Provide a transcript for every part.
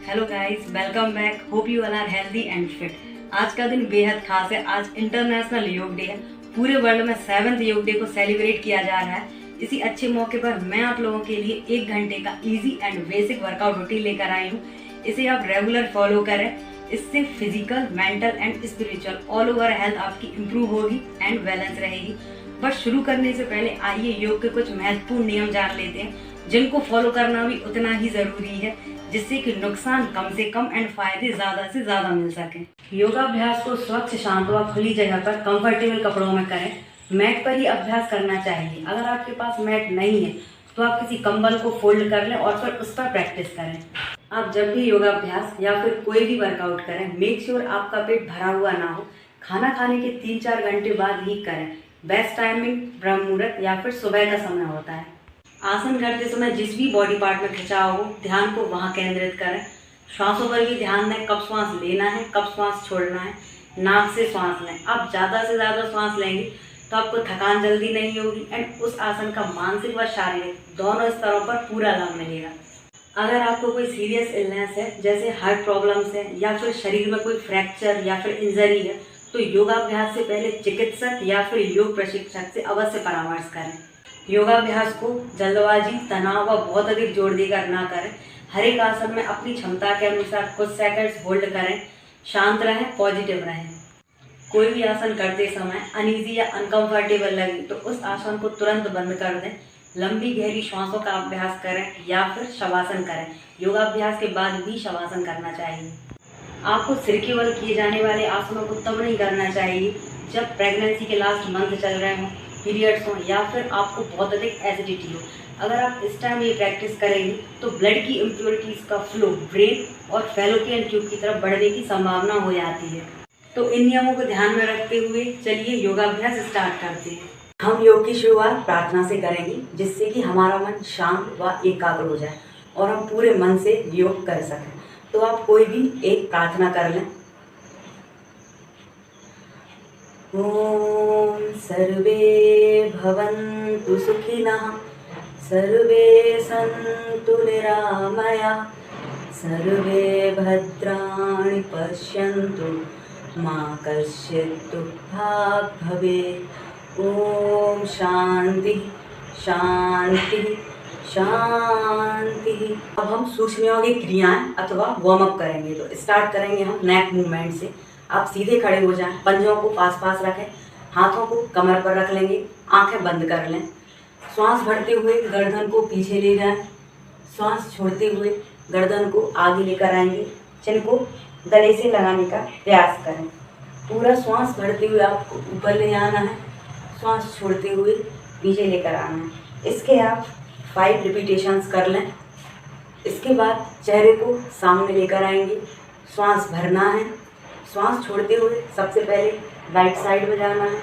Hello guys, welcome back. Hope you all are healthy and fit. आज का दिन बेहद खास है। आज इंटरनेशनल योग डे है। पूरे वर्ल्ड में 7th योग डे को सेलिब्रेट किया जा रहा है। इसी अच्छे मौके पर मैं आप लोगों के लिए 1 घंटे का easy and basic workout routine लेकर आई हूँ। इसे आप रेगुलर फॉलो करें। इससे physical, mental and spiritual all over health आपकी इम्प्रूव होगी एंड बैलेंस रहेगी। बस शुरू करने से पहले आइए योग के कुछ महत्वपूर्ण नियम जान लेते हैं, जिनको फॉलो करना भी उतना ही जरूरी है, जिससे कि नुकसान कम से कम एंड फायदे ज्यादा से ज्यादा मिल सके। योगाभ्यास को स्वच्छ, शांत व खुली जगह पर कंफर्टेबल कपड़ों में करें। मैट पर ही अभ्यास करना चाहिए। अगर आपके पास मैट नहीं है तो आप किसी कंबल को फोल्ड कर लें और फिर उस पर प्रैक्टिस करें। आप जब भी योगाभ्यास या फिर कोई भी वर्कआउट करें, मेक श्योर आपका पेट भरा हुआ ना हो। खाना खाने के 3-4 घंटे बाद ही करें। बेस्ट टाइमिंग ब्रह्म मुहूर्त या फिर सुबह का समय होता है। आसन करते समय जिस भी बॉडी पार्ट में खिंचाव हो, ध्यान को वहां केंद्रित करें। श्वासों पर भी ध्यान दें, कब श्वास लेना है, कब श्वास छोड़ना है। नाक से श्वास लें। आप ज़्यादा से ज़्यादा श्वास लेंगे तो आपको थकान जल्दी नहीं होगी एंड उस आसन का मानसिक व शारीरिक दोनों स्तरों पर पूरा लाभ मिलेगा। अगर आपको कोई सीरियस इलनेस है, जैसे हार्ट प्रॉब्लम्स है या फिर शरीर में कोई फ्रैक्चर या फिर इंजरी है, तो योगाभ्यास से पहले चिकित्सक या फिर योग प्रशिक्षक से अवश्य परामर्श करें। योगाभ्यास को जल्दबाजी, तनाव व बहुत अधिक जोर देकर ना करें। हर एक आसन में अपनी क्षमता के अनुसार कुछ सेकंड्स होल्ड करें। शांत रहें, पॉजिटिव रहें। कोई भी आसन करते समय अनईजी या अनकंफर्टेबल लगे तो उस आसन को तुरंत बंद कर दें। लंबी गहरी श्वासों का अभ्यास करें या फिर शवासन करें। योगाभ्यास के बाद भी शवासन करना चाहिए। आपको सिर के बल किए जाने वाले आसनों को तब नहीं करना चाहिए जब प्रेगनेंसी के लास्ट मंथ चल रहे हों, पीरियड्स हों या फिर आपको बहुत अधिक एसिडिटी हो। अगर आप इस टाइम ये प्रैक्टिस करेंगे तो ब्लड की इम्प्योरिटीज़ का फ्लो ब्रेन और फैलोपियन ट्यूब की तरफ बढ़ने की संभावना हो जाती है। तो इन नियमों को ध्यान में रखते हुए चलिए योगाभ्यास स्टार्ट करते हैं। हम योग की शुरुआत प्रार्थना से करेंगे, जिससे कि हमारा मन शांत व एकाग्र हो जाए और हम पूरे मन से योग कर सकें। तो आप कोई भी एक प्रार्थना कर लें। ओम सर्वे भवन्तु सुखिनः, सर्वे सन्तु निरामयाः, सर्वे भद्राणि पश्यन्तु, मा कश्चित् दुःखात् भवेत्। ओम शांति शांति शांति। अब हम सूक्ष्म योगिक क्रियाएं अथवा वार्म अप करेंगे। तो स्टार्ट करेंगे हम नेक मूवमेंट से। आप सीधे खड़े हो जाएं, पंजों को पास पास रखें, हाथों को कमर पर रख लेंगे, आंखें बंद कर लें। श्वास भरते हुए गर्दन को पीछे ले जाएं, श्वास छोड़ते हुए गर्दन को आगे लेकर आएंगे। चिन को गले से लगाने का प्रयास करें। पूरा श्वास भरते हुए आपको ऊपर ले आना है, श्वास छोड़ते हुए नीचे लेकर आना है। इसके आप 5 रिपीटेशंस कर लें। इसके बाद चेहरे को सामने लेकर आएंगे, श्वास भरना है, श्वास छोड़ते हुए सबसे पहले राइट साइड में जाना है,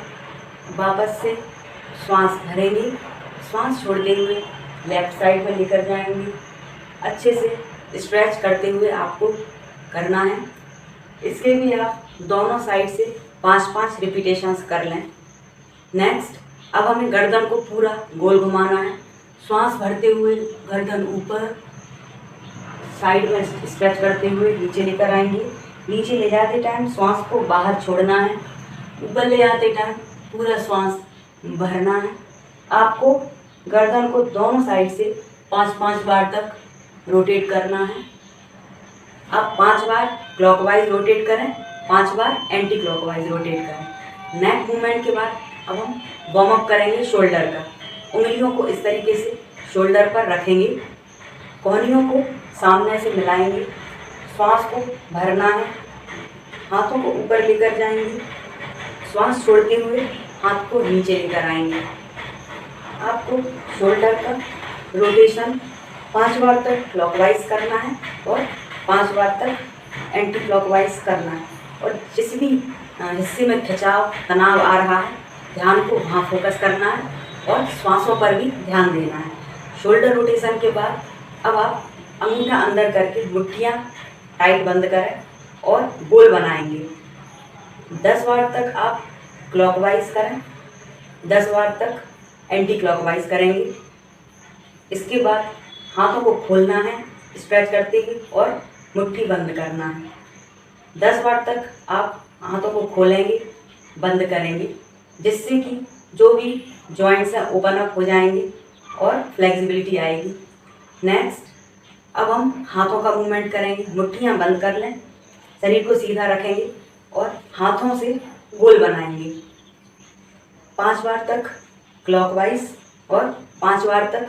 वापस से श्वास भरेंगे, श्वास छोड़ते हुए लेफ्ट साइड में लेकर जाएंगे। अच्छे से स्ट्रेच करते हुए आपको करना है। इसके भी आप दोनों साइड से 5-5 रिपीटेशंस कर लें। नेक्स्ट, अब हमें गर्दन को पूरा गोल घुमाना है। श्वास भरते हुए गर्दन ऊपर, साइड में स्ट्रेच करते हुए नीचे लेकर आएंगे। नीचे ले जाते टाइम श्वास को बाहर छोड़ना है। ऊपर ले आते टाइम पूरा श्वास भरना है। आपको गर्दन को दोनों साइड से 5-5 बार तक रोटेट करना है। आप 5 बार क्लॉकवाइज रोटेट करें, 5 बार एंटी क्लॉकवाइज रोटेट करें। नेक मूवमेंट के बाद अब हम वार्म अप करेंगे शोल्डर का। उंगलियों को इस तरीके से शोल्डर पर रखेंगे, कोहनियों को सामने से मिलाएंगे, श्वास को भरना है, हाथों को ऊपर लेकर जाएंगे, श्वास छोड़ते हुए हाथ को नीचे लेकर आएंगे। आपको शोल्डर का रोटेशन 5 बार तक क्लॉकवाइज करना है और 5 बार तक एंटी क्लॉकवाइज करना है। और जिस भी हिस्से में खिंचाव, तनाव आ रहा है, ध्यान को वहाँ फोकस करना है और श्वासों पर भी ध्यान देना है। शोल्डर रोटेशन के बाद अब आप अंगूठा अंदर करके मुट्ठियाँ टाइट बंद करें और गोल बनाएंगे। 10 बार तक आप क्लॉकवाइज करें, 10 बार तक एंटी क्लॉकवाइज करेंगे। इसके बाद हाथों को खोलना है स्ट्रेच करते हुए और मुट्ठी बंद करना है। 10 बार तक आप हाथों को खोलेंगे, बंद करेंगे, जिससे कि जो भी जॉइंट्स हैं ओपन अप हो जाएंगे और फ्लेक्सिबिलिटी आएगी। नेक्स्ट, अब हम हाथों का मूवमेंट करेंगे। मुट्ठियाँ बंद कर लें, शरीर को सीधा रखेंगे और हाथों से गोल बनाएंगे। 5 बार तक क्लॉकवाइज और 5 बार तक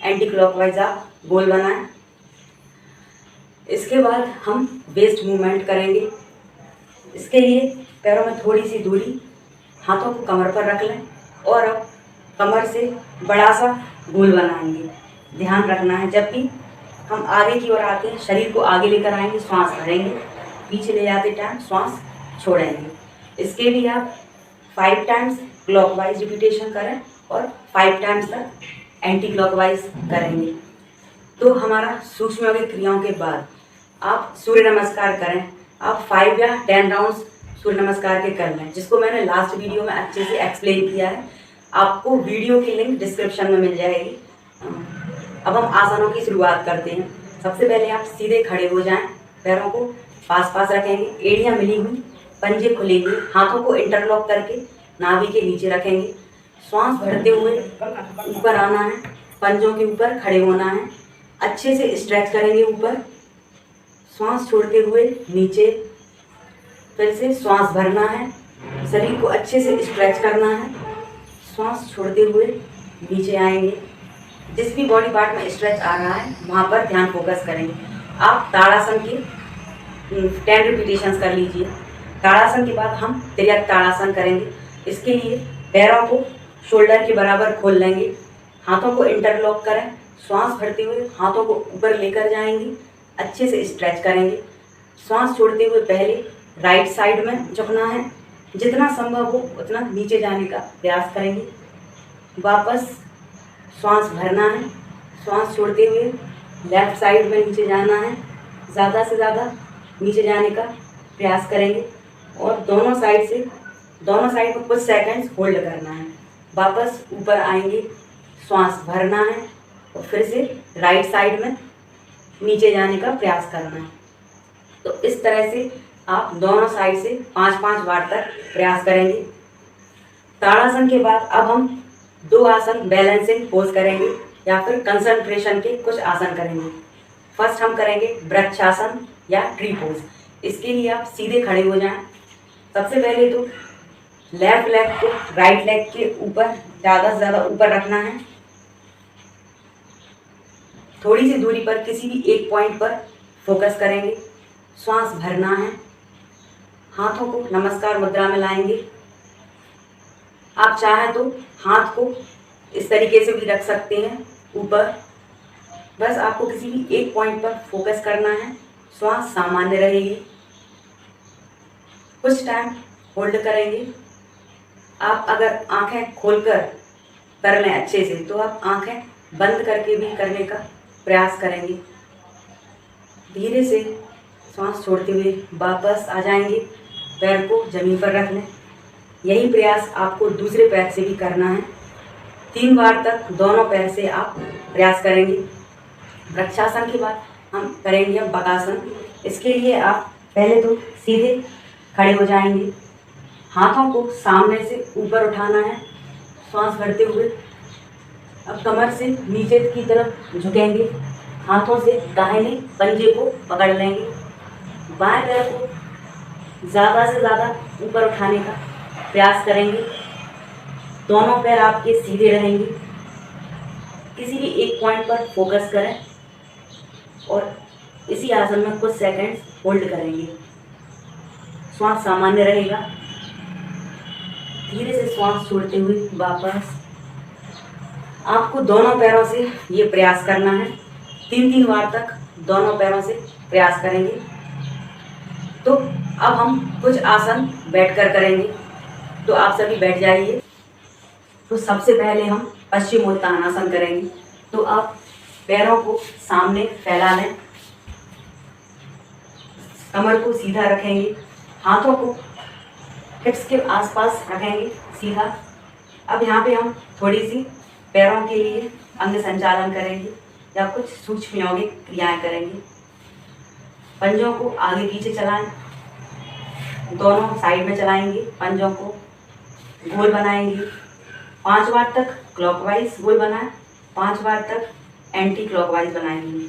एंटी क्लॉकवाइज आप गोल बनाएं। इसके बाद हम वेस्ट मूवमेंट करेंगे। इसके लिए पैरों में थोड़ी सी दूरी, हाथों को कमर पर रख लें और अब कमर से बड़ा सा गोल बनाएंगे। ध्यान रखना है, जब भी हम आगे की ओर आते हैं शरीर को आगे लेकर आएंगे, श्वास भरेंगे, पीछे ले जाते टाइम श्वास छोड़ेंगे। इसके भी आप 5 टाइम्स क्लॉकवाइज रिपीटेशन करें और 5 टाइम्स तक एंटी क्लॉकवाइज करेंगे। तो हमारा सूक्ष्म यौगिक क्रियाओं के बाद आप सूर्य नमस्कार करें। आप 5 या 10 राउंड्स सूर्य नमस्कार के कर लें, जिसको मैंने लास्ट वीडियो में अच्छे से एक्सप्लेन किया है। आपको वीडियो की लिंक डिस्क्रिप्शन में मिल जाएगी। अब हम आसनों की शुरुआत करते हैं। सबसे पहले आप सीधे खड़े हो जाएं, पैरों को पास पास रखेंगे, एड़ियाँ मिली हुई, पंजे खुले हुए, हाथों को इंटरलॉक करके नाभि के नीचे रखेंगे। श्वास भरते हुए ऊपर आना है, पंजों के ऊपर खड़े होना है, अच्छे से स्ट्रेच करेंगे ऊपर, श्वास छोड़ते हुए नीचे, फिर से श्वास भरना है, शरीर को अच्छे से स्ट्रेच करना है, श्वास छोड़ते हुए नीचे आएंगे। जिस भी बॉडी पार्ट में स्ट्रेच आ रहा है वहाँ पर ध्यान फोकस करेंगे। आप ताड़ासन के 10 रिपीटेशंस कर लीजिए। ताड़ासन के बाद हम तिर्यक ताड़ासन करेंगे। इसके लिए पैरों को शोल्डर के बराबर खोल लेंगे, हाथों को इंटरलॉक करें, श्वास भरते हुए हाथों को ऊपर लेकर जाएंगे, अच्छे से स्ट्रेच करेंगे। श्वास छोड़ते हुए पहले राइट साइड में झुकना है, जितना संभव हो उतना नीचे जाने का प्रयास करेंगे। वापस श्वास भरना है, श्वास छोड़ते हुए लेफ्ट साइड में नीचे जाना है, ज़्यादा से ज़्यादा नीचे जाने का प्रयास करेंगे और दोनों साइड में कुछ सेकंड्स होल्ड करना है। वापस ऊपर आएंगे, श्वास भरना है और फिर से राइट साइड में नीचे जाने का प्रयास करना है। तो इस तरह से आप दोनों साइड से 5-5 बार तक प्रयास करेंगे। ताड़ासन के बाद अब हम 2 आसन बैलेंसिंग पोज करेंगे या फिर कंसंट्रेशन के कुछ आसन करेंगे। फर्स्ट हम करेंगे वृक्षासन या ट्री पोज। इसके लिए आप सीधे खड़े हो जाएं। सबसे पहले तो लेफ्ट लेग को राइट लेग के ऊपर ज़्यादा से ज़्यादा ऊपर रखना है। थोड़ी सी दूरी पर किसी भी एक पॉइंट पर फोकस करेंगे, श्वास भरना है, हाथों को नमस्कार मुद्रा में लाएंगे। आप चाहें तो हाथ को इस तरीके से भी रख सकते हैं ऊपर। बस आपको किसी भी एक पॉइंट पर फोकस करना है, श्वास सामान्य रहेगी। कुछ टाइम होल्ड करेंगे। आप अगर आंखें खोलकर कर लें अच्छे से तो आप आंखें बंद करके भी करने का प्रयास करेंगे। धीरे से श्वास छोड़ते हुए वापस आ जाएंगे, पैर को जमीन पर रख लें। यही प्रयास आपको दूसरे पैर से भी करना है। 3 बार तक दोनों पैर से आप प्रयास करेंगे। वृक्षासन के बाद हम करेंगे बकासन। इसके लिए आप पहले तो सीधे खड़े हो जाएंगे, हाथों को सामने से ऊपर उठाना है, श्वास भरते हुए अब कमर से नीचे की तरफ झुकेंगे, हाथों से दाहिने पंजे को पकड़ लेंगे, बाएं पैर को ज़्यादा से ज़्यादा ऊपर उठाने का प्रयास करेंगे। दोनों पैर आपके सीधे रहेंगे। किसी भी एक पॉइंट पर फोकस करें और इसी आसन में कुछ सेकंड्स होल्ड करेंगे। श्वास सामान्य रहेगा। धीरे से श्वास छोड़ते हुए वापस। आपको दोनों पैरों से ये प्रयास करना है। 3-3 बार तक दोनों पैरों से प्रयास करेंगे। तो अब हम कुछ आसन बैठकर करेंगे, तो आप सभी बैठ जाइए। तो सबसे पहले हम पश्चिमोत्तानासन करेंगे। तो आप पैरों को सामने फैला लें, कमर को सीधा रखेंगे, हाथों को हिप्स के आसपास रखेंगे सीधा। अब यहाँ पे हम थोड़ी सी पैरों के लिए अंग संचालन करेंगे या कुछ सूक्ष्म यौगिक क्रियाएं करेंगे। पंजों को आगे पीछे चलाएं, दोनों साइड में चलाएंगे, पंजों को गोल बनाएंगे। 5 बार तक क्लॉकवाइज गोल बनाएं, 5 बार तक एंटी क्लॉकवाइज बनाएंगे।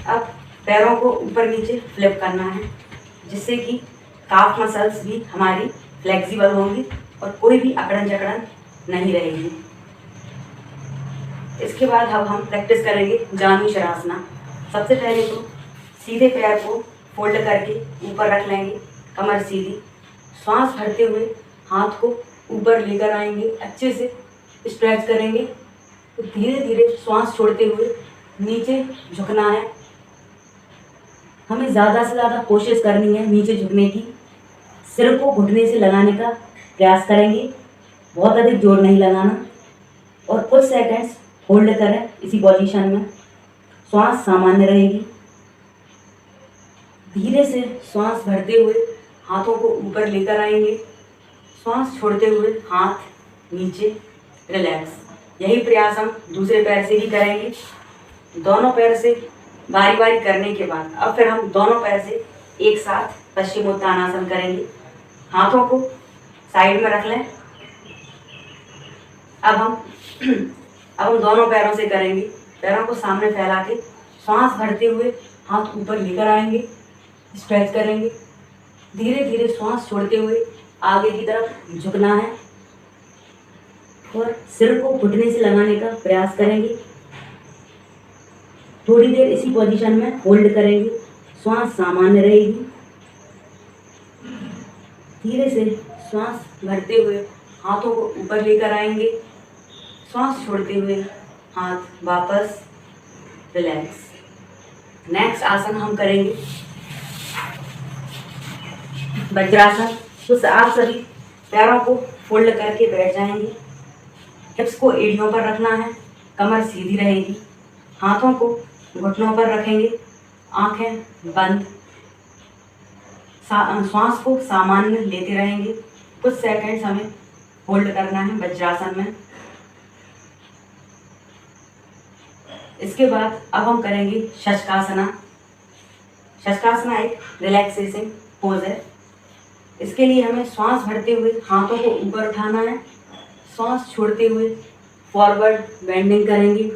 अब पैरों को ऊपर नीचे फ्लिप करना है, जिससे कि काफ मसल्स भी हमारी फ्लेक्सिबल होंगी और कोई भी अकड़न जकड़न नहीं रहेगी। इसके बाद अब हम प्रैक्टिस करेंगे जानु शरासना। सबसे पहले तो सीधे पैर को फोल्ड करके ऊपर रख लेंगे, कमर सीधी, श्वास भरते हुए हाथ को ऊपर लेकर आएंगे, अच्छे से स्ट्रेच करेंगे। तो धीरे धीरे श्वास छोड़ते हुए नीचे झुकना है। हमें ज़्यादा से ज़्यादा कोशिश करनी है नीचे झुकने की। सिर को घुटने से लगाने का प्रयास करेंगे, बहुत अधिक जोर नहीं लगाना, और कुछ सेकंड्स होल्ड करें इसी पोजीशन में। श्वास सामान्य रहेगी। धीरे से श्वास भरते हुए हाथों को ऊपर लेकर आएंगे, श्वास छोड़ते हुए हाथ नीचे, रिलैक्स। यही प्रयास हम दूसरे पैर से भी करेंगे। दोनों पैर से बारी बारी करने के बाद अब फिर हम दोनों पैर से एक साथ पश्चिमोत्तानासन करेंगे। हाथों को साइड में रख लें। अब हम दोनों पैरों से करेंगे। पैरों को सामने फैला के श्वास भरते हुए हाथ ऊपर लेकर आएंगे, स्ट्रेच करेंगे। धीरे धीरे श्वास छोड़ते हुए आगे की तरफ झुकना है और सिर को घुटने से लगाने का प्रयास करेंगे। थोड़ी देर इसी पोजीशन में होल्ड करेंगे, श्वास सामान्य रहेगी। धीरे से श्वास भरते हुए हाथों को ऊपर लेकर आएंगे, श्वास छोड़ते हुए हाथ वापस, रिलैक्स। नेक्स्ट आसन हम करेंगे वज्रासन। तो आप सभी पैरों को फोल्ड करके बैठ जाएंगे, हिप्स को एड़ियों पर रखना है, कमर सीधी रहेगी, हाथों को घुटनों पर रखेंगे, आंखें बंद, श्वास को सामान्य लेते रहेंगे। कुछ सेकंड्स हमें होल्ड करना है वज्रासन में। इसके बाद अब हम करेंगे शशकासना। शशकासना एक रिलैक्सेशन पोज है। इसके लिए हमें श्वास भरते हुए हाथों को ऊपर उठाना है, श्वास छोड़ते हुए फॉरवर्ड बेंडिंग करेंगे,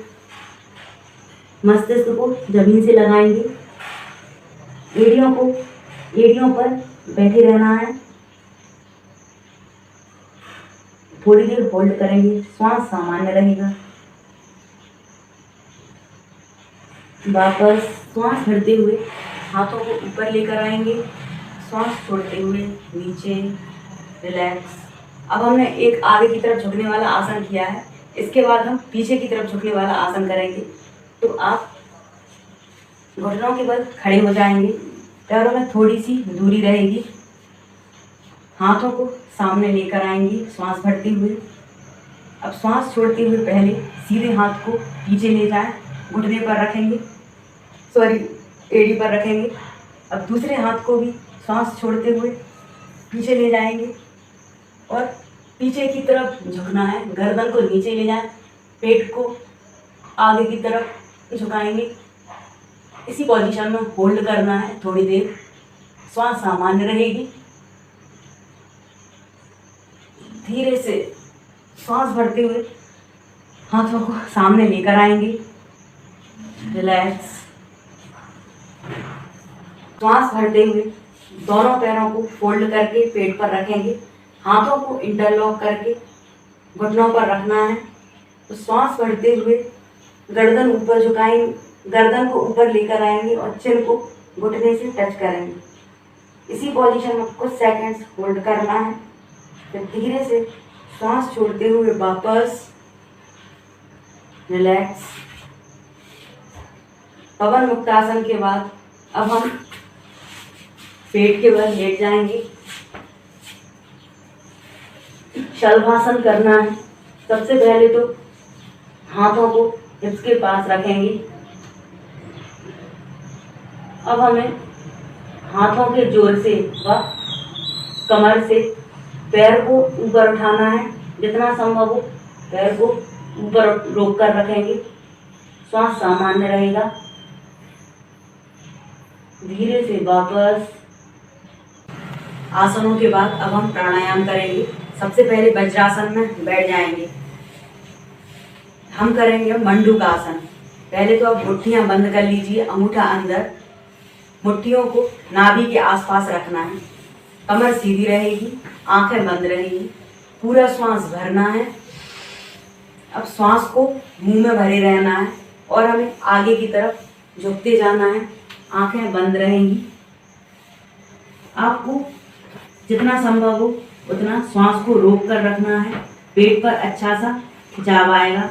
मस्तिष्क को जमीन से लगाएंगे, एड़ियों पर बैठे रहना है। थोड़ी देर होल्ड करेंगे, श्वास सामान्य रहेगा। वापस श्वास भरते हुए हाथों को ऊपर लेकर आएंगे, श्वास छोड़ते हुए नीचे, रिलैक्स। अब हमने एक आगे की तरफ झुकने वाला आसन किया है, इसके बाद हम पीछे की तरफ झुकने वाला आसन करेंगे। तो आप घुटनों के बल खड़े हो जाएंगे, पैरों में थोड़ी सी दूरी रहेगी, हाथों को सामने लेकर आएंगे श्वास भरते हुए। अब श्वास छोड़ते हुए पहले सीधे हाथ को पीछे ले जाएं, घुटने पर रखेंगे, एड़ी पर रखेंगे। अब दूसरे हाथ को भी श्वास छोड़ते हुए पीछे ले जाएंगे और पीछे की तरफ झुकना है, गर्दन को नीचे ले जाएं, पेट को आगे की तरफ झुकाएंगे। इसी पोजीशन में होल्ड करना है थोड़ी देर, श्वास सामान्य रहेगी। धीरे से श्वास भरते हुए हाथों को सामने लेकर आएंगे, रिलैक्स। श्वास भरते हुए दोनों पैरों को फोल्ड करके पेट पर रखेंगे, हाथों को इंटरलॉक करके घुटनों पर रखना है। तो श्वास भरते हुए गर्दन ऊपर झुकाएंगे, गर्दन को ऊपर लेकर आएंगे और चिन को घुटने से टच करेंगे। इसी पोजीशन में कुछ सेकंड्स होल्ड करना है, फिर धीरे से श्वास छोड़ते हुए वापस, रिलैक्स। पवन मुक्तासन के बाद अब हम पेट के बल लेट जाएंगे, शलभासन करना है। सबसे पहले तो हाथों को हिप्स के पास रखेंगे। अब हमें हाथों के जोर से व कमर से पैर को ऊपर उठाना है, जितना संभव हो पैर को ऊपर रोक कर रखेंगे, श्वास सामान्य रहेगा। धीरे से वापस। आसनों के बाद अब हम प्राणायाम करेंगे। सबसे पहले वज्रासन में बैठ जाएंगे। हम करेंगे मंडूकासन। पहले तो आप मुट्ठियां बंद कर लीजिए, अंगूठा अंदर। मुट्ठियों को नाभि के आसपास रखना है। कमर सीधी रहेगी, आंखें बंद रहेगी। पूरा श्वास भरना है। अब श्वास को मुंह में भरे रहना है और हमें आगे की तरफ झुकते जाना है। आंखें बंद रहेंगी। आपको जितना संभव हो उतना श्वास को रोक कर रखना है। पेट पर अच्छा सा खिंचाव आएगा।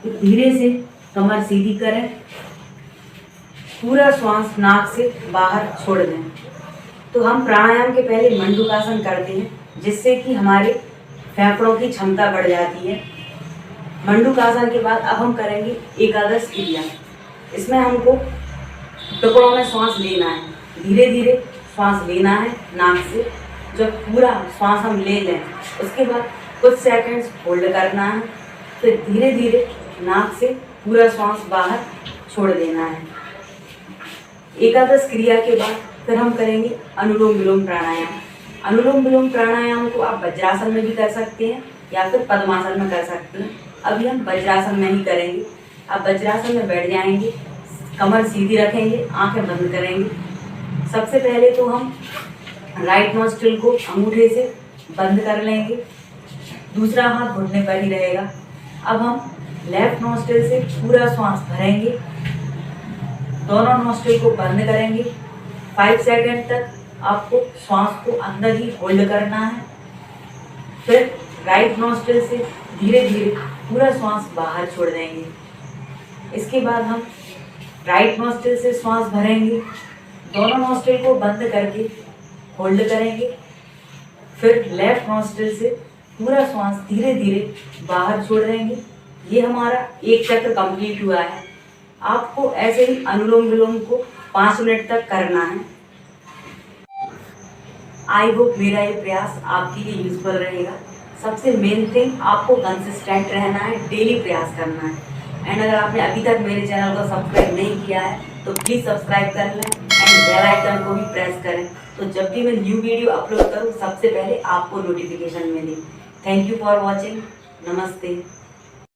तो धीरे से कमर सीधी करें। पूरा श्वास नाक से बाहर छोड़ दें। तो हम प्राणायाम के पहले मंडूकासन करते हैं, जिससे कि हमारे फेफड़ों की क्षमता बढ़ जाती है। मंडूकासन के बाद अब हम करेंगे एकादश क्रिया। इसमें हमको टुकड़ों में श्वास लेना है। धीरे धीरे श्वास लेना है नाक से। जब पूरा श्वास हम ले लें उसके बाद कुछ सेकंड्स होल्ड करना है। फिर धीरे धीरे नाक से पूरा श्वास बाहर छोड़ देना है। एकादश क्रिया के बाद फिर हम करेंगे अनुलोम विलोम प्राणायाम। अनुलोम विलोम प्राणायाम को आप वज्रासन में भी कर सकते हैं या फिर पद्मासन में कर सकते हैं। अभी हम वज्रासन में ही करेंगे। आप वज्रासन में बैठ जाएंगे, कमर सीधी रखेंगे, आंखें बंद करेंगे। सबसे पहले तो हम राइट नॉस्ट्रिल को अंगूठे से बंद कर लेंगे, दूसरा हाथ घुटने पर ही रहेगा। अब हम लेफ्ट नॉस्ट्रिल से पूरा श्वास भरेंगे, दोनों नॉस्ट्रिल को बंद करेंगे। 5 सेकंड तक आपको श्वास को अंदर ही होल्ड करना है। फिर राइट नॉस्ट्रिल से धीरे धीरे पूरा श्वास बाहर छोड़ देंगे। इसके बाद हम राइट नॉस्ट्रिल से श्वास भरेंगे, दोनों नॉस्ट्रिल को बंद करके होल्ड करेंगे। फिर लेफ्ट नॉस्ट्रिल से पूरा श्वास धीरे धीरे बाहर छोड़ देंगे। ये हमारा एक चक्र कंप्लीट हुआ है। आपको ऐसे ही अनुलोम विलोम को 5 मिनट तक करना है। आई होप मेरा ये प्रयास आपके लिए यूजफुल रहेगा। सबसे मेन थिंग आपको कंसिस्टेंट रहना है, डेली प्रयास करना है। एंड अगर आपने अभी तक मेरे चैनल को सब्सक्राइब नहीं किया है तो प्लीज़ सब्सक्राइब कर लें एंड बेल आइकन को भी प्रेस करें, तो जब भी मैं न्यू वीडियो अपलोड करूँ सबसे पहले आपको नोटिफिकेशन मिले। Thank you for watching. नमस्ते।